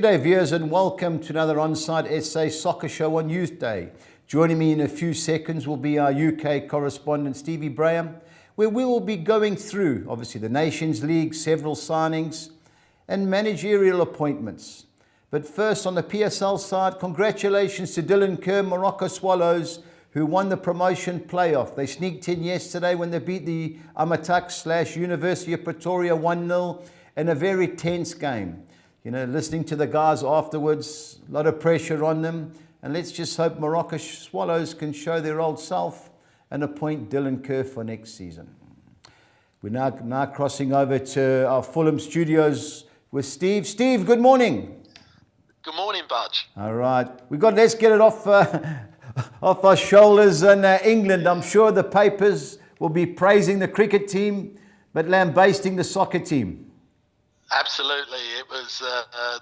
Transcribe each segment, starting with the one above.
G'day viewers and welcome to another OnsideSA soccer show on Youth Day. Joining me in a few seconds will be our UK correspondent Stevie Braham, where we will be going through obviously the Nations League, several signings and managerial appointments. But first on the PSL side, congratulations to Dylan Kerr, Morocco Swallows, who won the promotion playoff. They sneaked in yesterday when they beat the Amatak / University of Pretoria 1-0 in a very tense game. You know, listening to the guys afterwards, a lot of pressure on them. And let's just hope Morocco Swallows can show their old self and appoint Dylan Kerr for next season. We're now crossing over to our Fulham studios with Steve. Steve, good morning. Good morning, Budge. All right. Let's get it off off our shoulders in England. I'm sure the papers will be praising the cricket team, but lambasting the soccer team. Absolutely. It was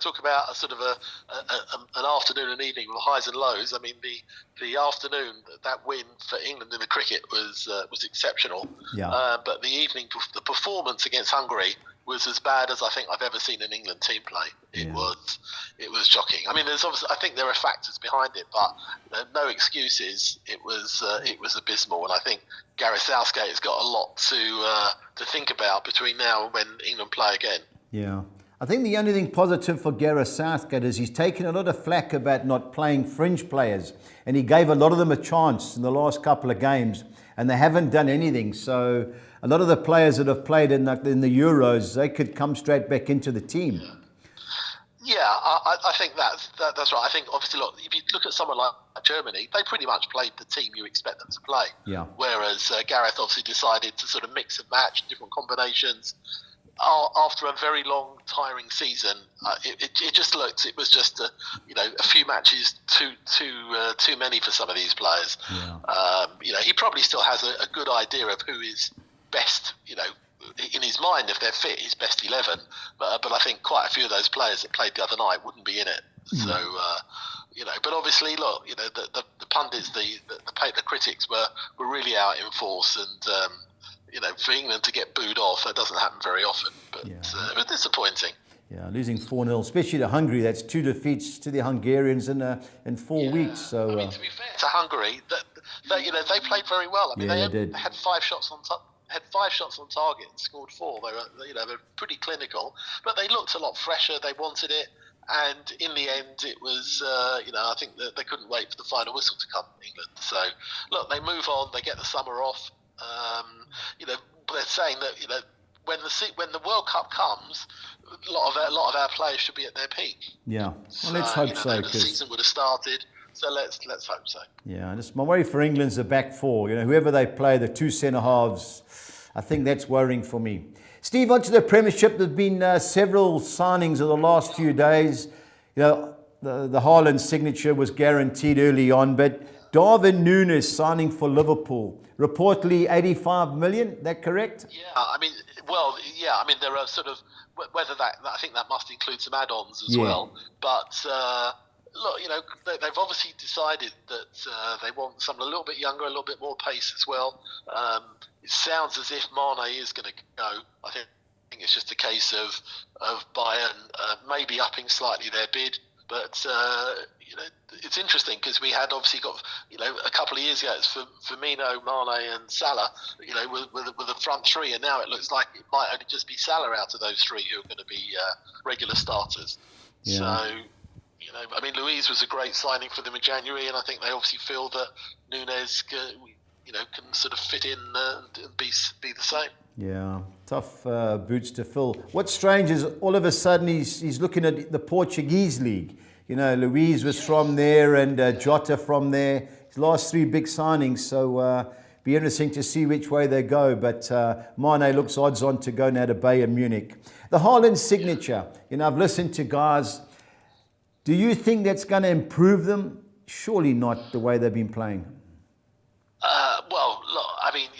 talk about a sort of an afternoon and evening with highs and lows. I mean, the afternoon, that win for England in the cricket was exceptional. Yeah. But the evening, the performance against Hungary was as bad as I think I've ever seen an England team play. It was shocking. I mean, there's obviously, I think there are factors behind it, but no excuses. It was abysmal, and I think Gareth Southgate has got a lot to think about between now and when England play again. Yeah. I think the only thing positive for Gareth Southgate is he's taken a lot of flack about not playing fringe players, and he gave a lot of them a chance in the last couple of games, and they haven't done anything. So a lot of the players that have played in the Euros, they could come straight back into the team. Yeah, I think that's right. I think obviously, look, if you look at someone like Germany, they pretty much played the team you expect them to play. Yeah. Whereas Gareth obviously decided to sort of mix and match different combinations. After a very long, tiring season, it just looked. It was just a few matches too many for some of these players. Yeah. He probably still has a good idea of who is best. In his mind, if they're fit, his best 11. But I think quite a few of those players that played the other night wouldn't be in it. So but obviously, look, the pundits, the critics were really out in force, and for England to get booed off, that doesn't happen very often. But it was disappointing. Yeah, losing 4-0, especially to Hungary. That's 2 defeats to the Hungarians in 4 weeks. So I mean, to be fair to Hungary, they played very well. I mean, they had 5 shots on target and scored 4. They were pretty clinical, but they looked a lot fresher. They wanted it, and in the end, it was I think that they couldn't wait for the final whistle to come, England. So look, they move on. They get the summer off. They're saying that when the World Cup comes, a lot of our players should be at their peak. Yeah, well, let's hope so. The season would have started. So let's hope so. Yeah, and my worry for England's the back four. Whoever they play, the 2 centre halves, I think that's worrying for me. Steve, onto the Premiership. There's been several signings of the last few days. The Haaland signature was guaranteed early on, but Darwin Núñez signing for Liverpool, reportedly 85 million. That correct? Yeah, I mean, there are sort of whether I think that must include some add-ons as well, but. Look, they've obviously decided that they want someone a little bit younger, a little bit more pace as well. It sounds as if Mane is going to go. I think it's just a case of Bayern maybe upping slightly their bid. But it's interesting because we had obviously got a couple of years ago it's Firmino, Mane, and Salah. With the front three, and now it looks like it might only just be Salah out of those three who are going to be regular starters. Yeah. So. I mean, Luiz was a great signing for them in January, and I think they obviously feel that Núñez, can sort of fit in and be the same. Yeah, tough boots to fill. What's strange is all of a sudden he's looking at the Portuguese league. Luiz was from there and Jota from there. His last 3 big signings, so be interesting to see which way they go. But Mane looks odds on to go now to Bayern Munich. The Haaland signature. I've listened to guys. Do you think that's going to improve them? Surely not the way they've been playing. Well, look, I mean,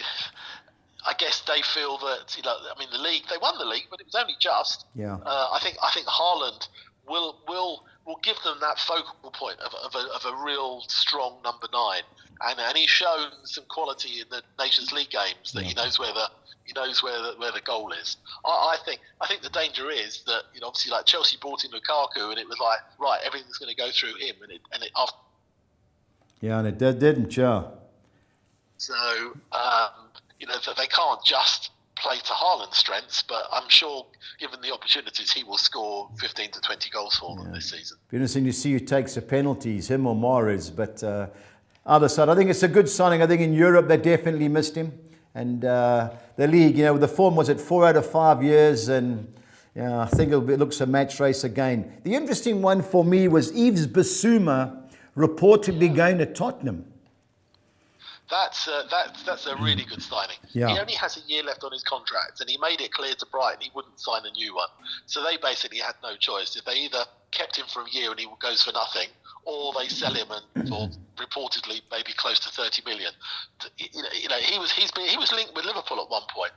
I guess they feel that the league, they won the league, but it was only just. Yeah. I think Haaland will give them that focal point of a real strong number 9, and he's shown some quality in the Nations League games that he knows where the goal is. I think the danger is that, you know, obviously, like, Chelsea brought in Lukaku, and it was like, right, everything's going to go through him, and it after. Yeah, and it didn't, yeah. So you know, they can't just play to Haaland's strengths, but I'm sure, given the opportunities, he will score 15 to 20 goals for them this season. Be interesting to see who takes the penalties, him or Mahrez. But other side, I think it's a good signing. I think in Europe they definitely missed him, and the league, you know, the form was at 4 out of 5 years, and I think it looks a match race again. The interesting one for me was Yves Bissouma reportedly going to Tottenham. That's a really good signing. Yeah. He only has a year left on his contract, and he made it clear to Brighton he wouldn't sign a new one. So they basically had no choice. If they either kept him for a year and he goes for nothing, or they sell him and for reportedly maybe close to 30 million. You know, he was linked with Liverpool at one point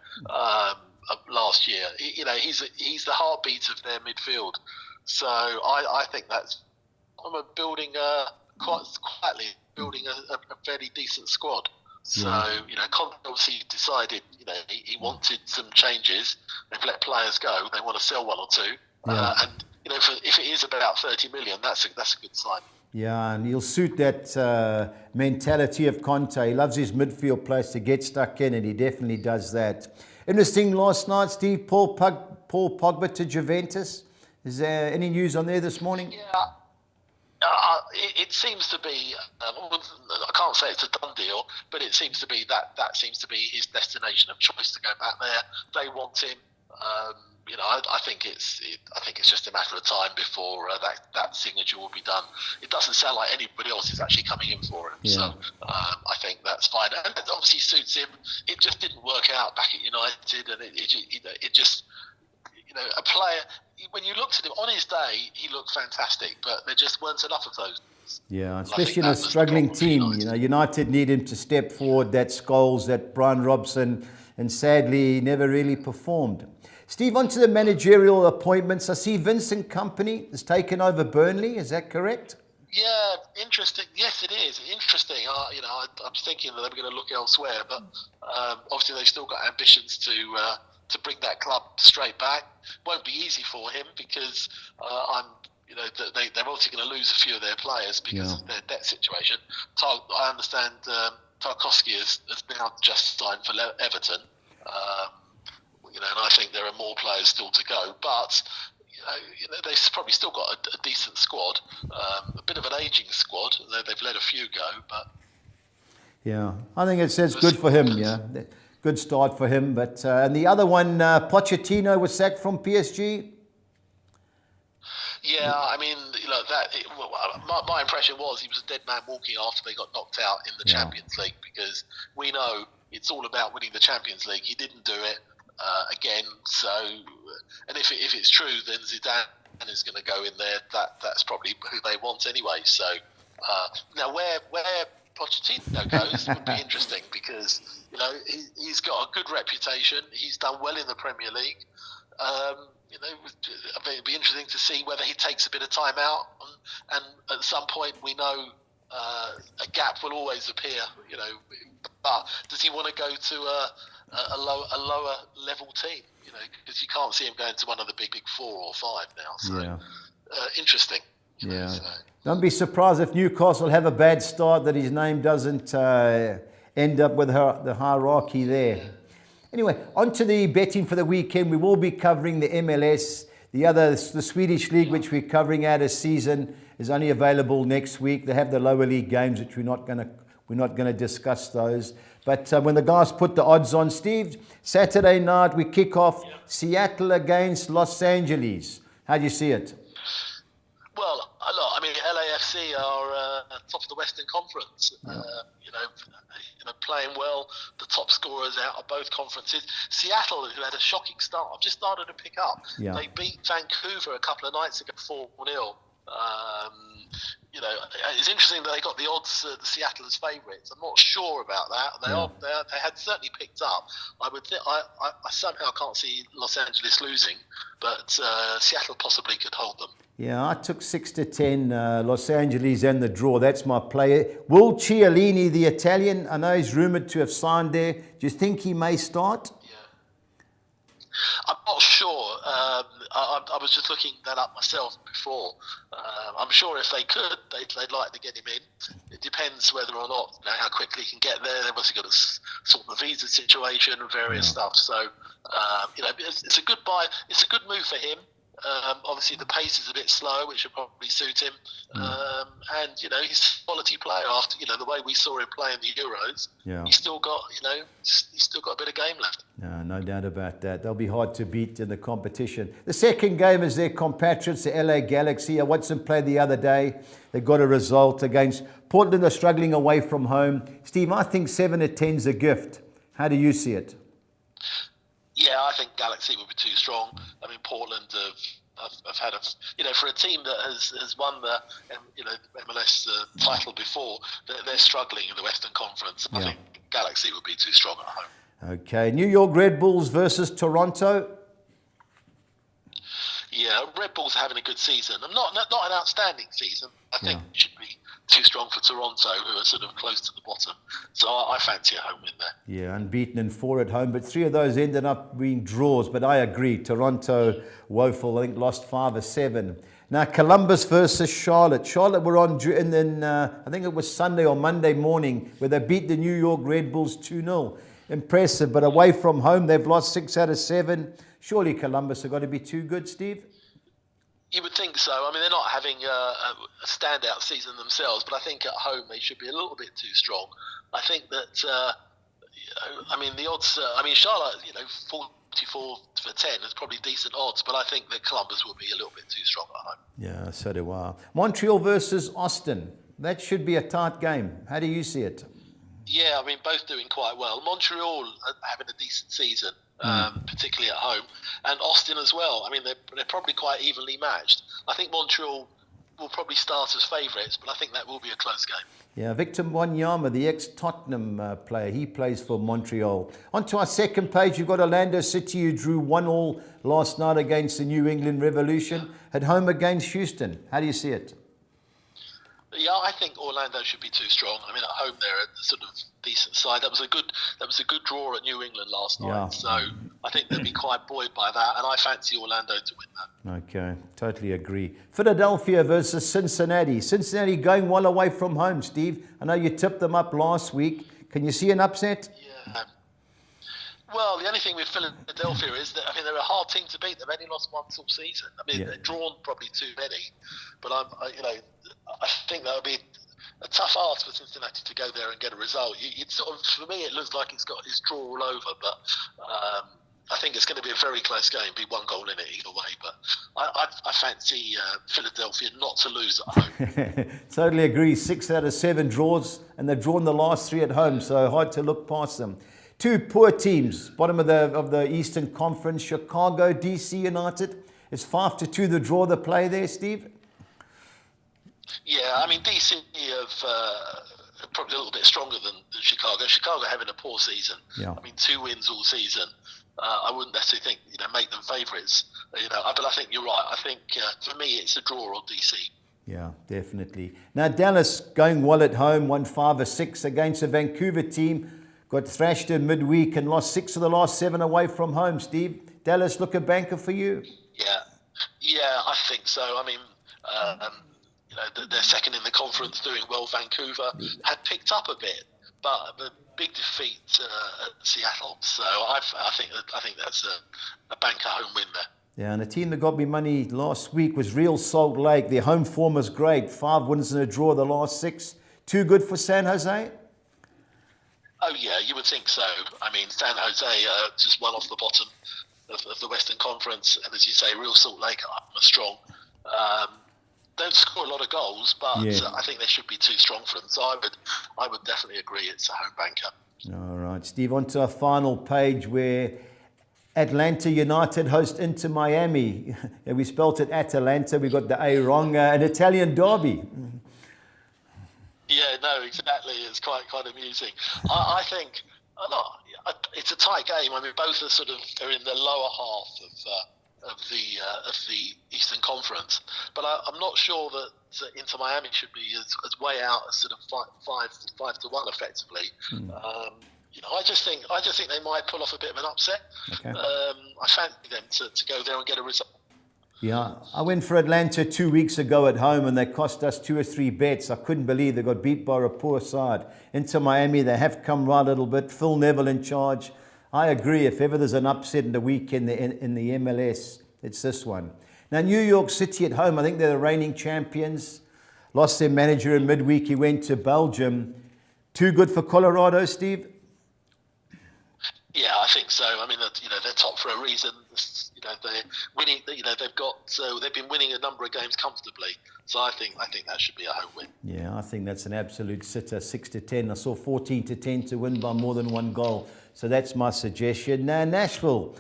last year. You know, he's the heartbeat of their midfield. So I think that's building quite quietly. Building a fairly decent squad. So, you know, Conte obviously decided, you know, he wanted some changes. They've let players go. They want to sell one or two. And, you know, if it is about 30 million, that's a good sign. Yeah, and he'll suit that mentality of Conte. He loves his midfield players to get stuck in, and he definitely does that. Interesting last night, Steve, Paul Pogba to Juventus. Is there any news on there this morning? Yeah. It seems to be, I can't say it's a done deal, but it seems to be that seems to be his destination of choice to go back there. They want him. You know, I think it's just a matter of time before that signature will be done. It doesn't sound like anybody else is actually coming in for him, so I think that's fine. And it obviously suits him. It just didn't work out back at United, and it just, you know, a player. When you looked at him on his day, he looked fantastic, but there just weren't enough of those. Yeah, especially in a struggling team. You know, United need him to step forward. That Scholes, that Brian Robson, and sadly, he never really performed. Steve, on to the managerial appointments. I see Vincent Kompany has taken over Burnley. Is that correct? Yeah, interesting. Yes, it is interesting. You know, I'm thinking that they were going to look elsewhere, but obviously they've still got ambitions to bring that club straight back. Won't be easy for him because you know, they're obviously going to lose a few of their players because of their debt situation. I understand Tarkowski has now just signed for Everton. You know, and I think there are more players still to go, but you know, they've probably still got a decent squad, a bit of an ageing squad. They've let a few go, but yeah, I think it's good for him. Yeah. Good start for him, but and the other one, Pochettino was sacked from PSG. Yeah, I mean, you know, my impression was he was a dead man walking after they got knocked out in the Champions League, because we know it's all about winning the Champions League. He didn't do it again, so, and if it's true, then Zidane is going to go in there. That's probably who they want anyway. So now where Pochettino goes would be interesting, because, you know, he's got a good reputation. He's done well in the Premier League. You know, it'd be interesting to see whether he takes a bit of time out, and at some point we know a gap will always appear. You know, but does he want to go to a lower level team? You know, because you can't see him going to one of the big 4 or 5 now. So interesting. Yeah. So. Don't be surprised if Newcastle have a bad start, that his name doesn't end up with the hierarchy there. Anyway, on to the betting for the weekend. We will be covering the MLS. The Swedish League, which we're covering out of season, is only available next week. They have the lower league games, which we're not going to discuss those. But when the guys put the odds on, Steve, Saturday night we kick off Seattle against Los Angeles. How do you see it? Well, look, I mean, LAFC are top of the Western Conference. You know, playing well. The top scorers out of both conferences. Seattle, who had a shocking start, have just started to pick up. Yeah. They beat Vancouver a couple of nights ago, 4-0. You know, it's interesting that they got the odds, the Seattle as favourites. I'm not sure about that. They had certainly picked up. I somehow can't see Los Angeles losing, but Seattle possibly could hold them. Yeah, I took 6-10, Los Angeles and the draw. That's my player. Will Chiellini, the Italian, I know he's rumoured to have signed there. Do you think he may start? Yeah. I'm not sure. I was just looking that up myself before. I'm sure if they could, they'd like to get him in. It depends whether or not, how quickly he can get there. They've obviously got to sort the visa situation and various stuff. So, it's a good buy. It's a good move for him. Obviously, the pace is a bit slow, which will probably suit him. And he's a quality player. After the way we saw him play in the Euros, he's still got he's still got a bit of game left. No doubt about that. They'll be hard to beat in the competition. The second game is their compatriots, the LA Galaxy. I watched them play the other day. They got a result against Portland. Are struggling away from home. Steve, I think 7-10 is a gift. How do you see it? Yeah, I think Galaxy would be too strong. I mean, Portland have had for a team that has won the MLS title before, they're struggling in the Western Conference. I think Galaxy would be too strong at home. Okay, New York Red Bulls versus Toronto. Yeah, Red Bulls are having a good season. Not an outstanding season. I think it should be too strong for Toronto, who are sort of close to the bottom. So I fancy a home win there. Yeah, unbeaten in 4 at home, but 3 of those ended up being draws. But I agree, Toronto, woeful. I think lost 5 or 7. Now, Columbus versus Charlotte. Charlotte were on, and then I think it was Sunday or Monday morning, where they beat the New York Red Bulls 2-0. Impressive, but away from home, they've lost 6 out of 7. Surely Columbus have got to be too good, Steve? You would think so. I mean, they're not having a standout season themselves, but I think at home they should be a little bit too strong. I think that, the odds, Charlotte, 44 for 10 is probably decent odds, but I think that Columbus will be a little bit too strong at home. Yeah, so do I. Montreal versus Austin. That should be a tight game. How do you see it? Yeah, I mean, both doing quite well. Montreal are having a decent season, particularly at home, and Austin as well. I mean, they're probably quite evenly matched. I think Montreal will probably start as favourites, but I think that will be a close game. Yeah, Victor Wanyama, the ex-Tottenham player, he plays for Montreal. On to our second page, you've got Orlando City, who drew 1-1 last night against the New England Revolution, at home against Houston. How do you see it? Yeah, I think Orlando should be too strong. I mean, at home they're a sort of decent side. That was a good draw at New England last night. So I think they'll be quite buoyed by that, and I fancy Orlando to win that. Okay, totally agree. Philadelphia versus Cincinnati. Cincinnati going well away from home, Steve. I know you tipped them up last week. Can you see an upset? Yeah. Well, the only thing with Philadelphia is that they're a hard team to beat. They've only lost once all season. They're drawn probably too many, but I think that would be a tough ask for Cincinnati to go there and get a result. For me, it looks like it's got his draw all over, but I think it's going to be a very close game. Be 1 goal in it either way, but I fancy Philadelphia not to lose at home. Totally agree. 6 out of 7 draws, and they've drawn the last 3 at home, so hard to look past them. 2 poor teams, bottom of the Eastern Conference, Chicago, DC United. It's 5-2 the draw they play there, Steve. Yeah, I mean, DC have probably a little bit stronger than Chicago. Chicago having a poor season. Yeah. I mean, 2 wins all season. I wouldn't necessarily think make them favourites. But I think you're right. I think for me it's a draw on DC. Yeah, definitely. Now Dallas going well at home, won 5 or 6 against a Vancouver team. Got thrashed in midweek and lost 6 of the last 7 away from home, Steve. Dallas look a banker for you? Yeah, I think so. I mean, they're second in the conference, doing well. Vancouver had picked up a bit, but the big defeat at Seattle. So I think that's a banker home win there. Yeah, and the team that got me money last week was Real Salt Lake. Their home form is great. 5 wins and a draw the last 6. Too good for San Jose? Oh yeah, you would think so. I mean, San Jose just one off the bottom of the Western Conference, and as you say, Real Salt Lake are strong. Don't score a lot of goals, but I think they should be too strong for them. So I would definitely agree it's a home banker. All right, Steve, on to our final page where Atlanta United host Inter Miami. And we spelt it Atalanta. We got the A wrong, an Italian derby. Yeah, no, exactly. It's quite amusing. I think it's a tight game. I mean, both are in the lower half the Eastern Conference. But I'm not sure that Inter Miami should be as way out as sort of five to one effectively. I just think they might pull off a bit of an upset. Okay. I fancy them to go there and get a result. Yeah, I went for Atlanta 2 weeks ago at home and they cost us 2 or 3 bets. I couldn't believe they got beat by a poor side. Into Miami, they have come right a little bit. Phil Neville in charge. I agree, if ever there's an upset in the week in the MLS, it's this one. Now, New York City at home, I think they're the reigning champions. Lost their manager in midweek. He went to Belgium. Too good for Colorado, Steve? Yeah, I think so. I mean, they're top for a reason. They're winning. They've been winning a number of games comfortably. So I think that should be a home win. Yeah, I think that's an absolute sitter, 6-10. I saw 14-10 to win by more than one goal. So that's my suggestion. Now, Nashville,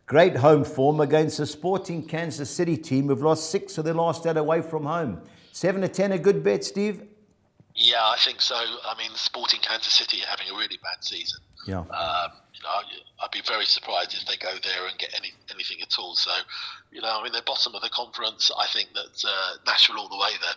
great home form against a Sporting Kansas City team who've lost 6 of their last 8 away from home. 7-10, a good bet, Steve? Yeah, I think so. I mean, Sporting Kansas City are having a really bad season. Yeah. I'd be very surprised if they go there and get anything at all. So, they're bottom of the conference. I think that Nashville all the way there.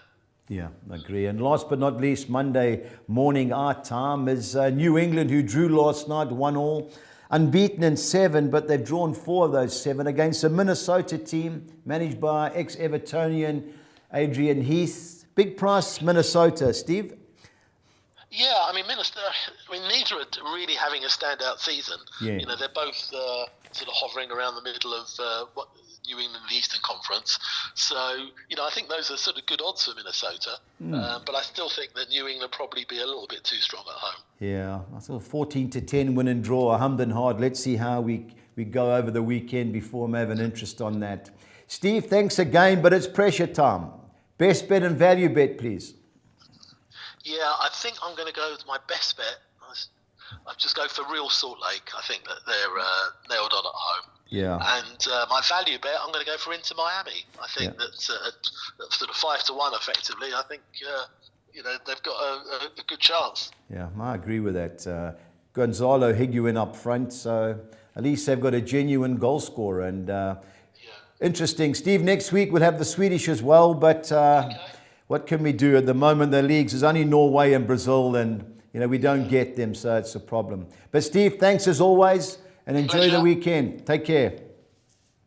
Yeah, I agree. And last but not least, Monday morning our time is New England, who drew last night 1-1, unbeaten in 7, but they've drawn 4 of those 7 against a Minnesota team managed by ex-Evertonian Adrian Heath. Big price, Minnesota, Steve? Yeah, I mean, neither are really having a standout season. Yeah. They're both sort of hovering around the middle of New England and the Eastern Conference. So, I think those are sort of good odds for Minnesota. But I still think that New England probably be a little bit too strong at home. Yeah, I thought 14-10 win and draw. I hummed and hard. Let's see how we go over the weekend before I have an interest on that. Steve, thanks again, but it's pressure time. Best bet and value bet, please. Yeah, I think I'm going to go with my best bet. I'll just go for Real Salt Lake. I think that they're nailed on at home. Yeah. And my value bet, I'm going to go for Inter Miami. I think that sort of 5-1 effectively. I think they've got a good chance. Yeah, I agree with that. Gonzalo Higuain up front, so at least they've got a genuine goal scorer. And interesting, Steve. Next week we'll have the Swedish as well, but. Okay. What can we do? At the moment, the leagues, there's only Norway and Brazil, and we don't get them, so it's a problem. But Steve, thanks as always, and enjoy the weekend. Take care.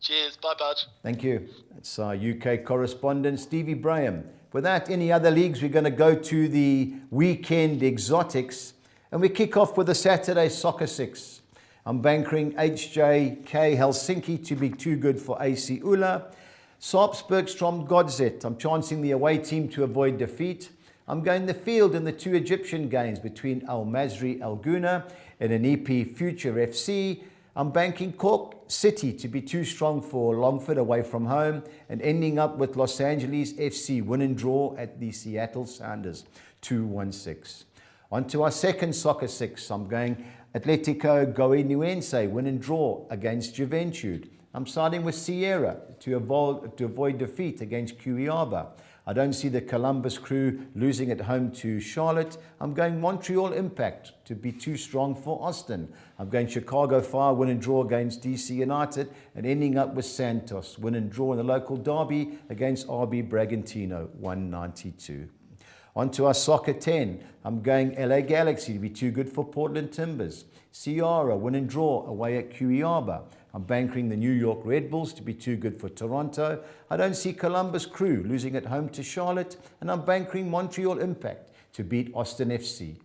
Cheers. Bye, bud. Thank you. That's our UK correspondent, Stevie Braham. Without any other leagues, we're going to go to the weekend exotics, and we kick off with the Saturday Soccer 6. I'm bankering HJK Helsinki to be too good for AC Ulla. Sarpsborg Godzet. I'm chancing the away team to avoid defeat. I'm going the field in the 2 Egyptian games between Al Masri Al Guna and an EP Future FC. I'm banking Cork City to be too strong for Longford away from home and ending up with Los Angeles FC win and draw at the Seattle Sounders 2-1-6. On to our second Soccer 6. I'm going Atletico Goianiense win and draw against Juventude. I'm siding with Sierra to avoid defeat against Cuiabá. I don't see the Columbus Crew losing at home to Charlotte. I'm going Montreal Impact to be too strong for Austin. I'm going Chicago Fire win and draw against DC United and ending up with Santos win and draw in the local derby against RB Bragantino 192. On to our Soccer 10. I'm going LA Galaxy to be too good for Portland Timbers. Sierra win and draw away at Cuiabá. I'm bankering the New York Red Bulls to be too good for Toronto. I don't see Columbus Crew losing at home to Charlotte. And I'm bankering Montreal Impact to beat Austin FC.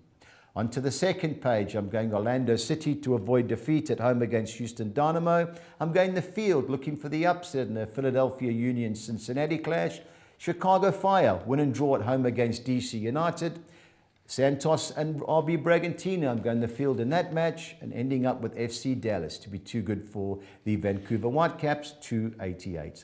On to the second page, I'm going Orlando City to avoid defeat at home against Houston Dynamo. I'm going the field looking for the upset in the Philadelphia Union Cincinnati clash. Chicago Fire win and draw at home against DC United. Santos and RB Bragantino, I'm going the field in that match and ending up with FC Dallas to be too good for the Vancouver Whitecaps 288.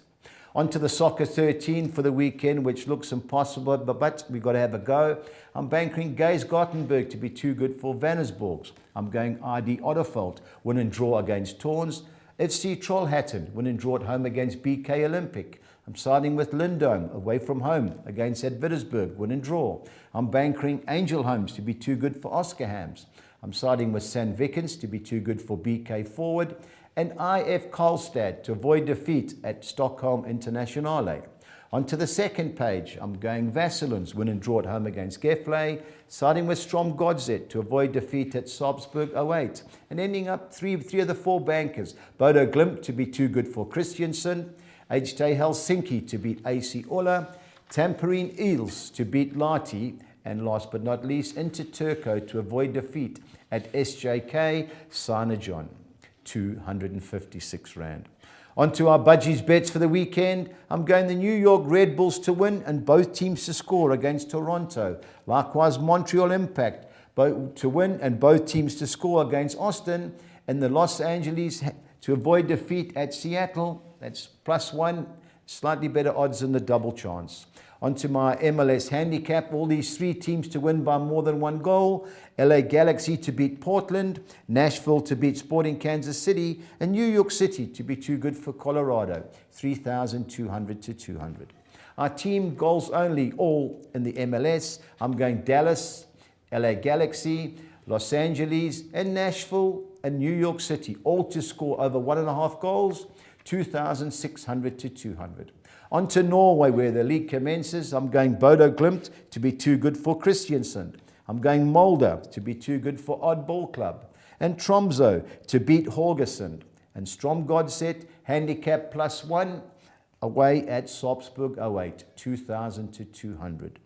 On to the Soccer 13 for the weekend, which looks impossible, but we've got to have a go. I'm bankering Gaze Gothenburg to be too good for Vannersborgs. I'm going ID Otterfeld, win and draw against Torns. FC Trollhättan, win and draw at home against BK Olympic. I'm siding with Lindome away from home against Advittersburg, win and draw. I'm bankering Angel Homes to be too good for Oscar Hams. I'm siding with St. Vikens to be too good for BK Forward. and IF Karlstad to avoid defeat at Stockholm Internationale. Onto the second page, I'm going Vassillons, win and draw at home against Gefle, siding with Strom Godzet to avoid defeat at Salzburg 08, and ending up three of the four bankers, Bodo Glimt to be too good for Christiansen, HT Helsinki to beat AC Ola, Tampereen Eels to beat Lati, and last but not least, Inter Turco to avoid defeat at SJK Sarnajon, 256 Rand. On to our budgies bets for the weekend. I'm going the New York Red Bulls to win and both teams to score against Toronto. Likewise, Montreal Impact to win and both teams to score against Austin. And the Los Angeles to avoid defeat at Seattle. That's +1, slightly better odds than the double chance. Onto my MLS handicap, all these three teams to win by more than one goal. LA Galaxy to beat Portland, Nashville to beat Sporting Kansas City, and New York City to be too good for Colorado, 3,200 to 200. Our team goals only, all in the MLS. I'm going Dallas, LA Galaxy, Los Angeles, and Nashville, and New York City, all to score over 1.5 goals, 2,600 to 200. On to Norway, where the league commences. I'm going Bodo Glimt to be too good for Christiansen. I'm going Molde to be too good for Oddball Club. And Tromsø to beat Haugesund. And Strom Godsett, handicap +1, away at Salzburg 08, 2,000 to 200.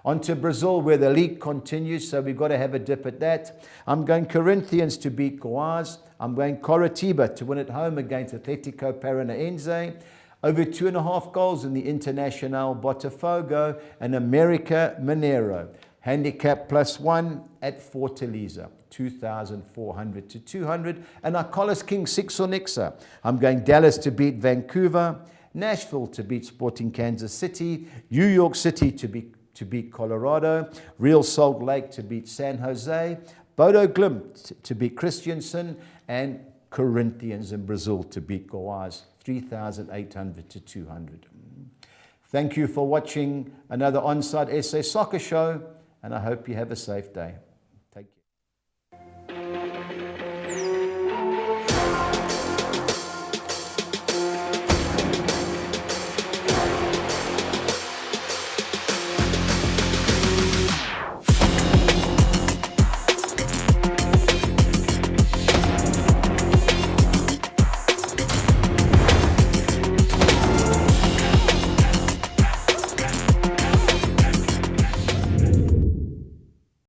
On to Brazil, where the league continues, so we've got to have a dip at that. I'm going Corinthians to beat Goiás. I'm going Coritiba to win at home against Atletico Paranaense. Over 2.5 goals in the Internacional Botafogo, and America Mineiro. Handicap +1 at Fortaleza, 2,400 to 200. And our Collis King Six or Nixa. I'm going Dallas to beat Vancouver, Nashville to beat Sporting Kansas City, New York City to beat Colorado, Real Salt Lake to beat San Jose, Bodo Glimt to beat Christiansen, and Corinthians in Brazil to beat Goiás, 3,800 to 200. Thank you for watching another OnsideSA soccer show, and I hope you have a safe day.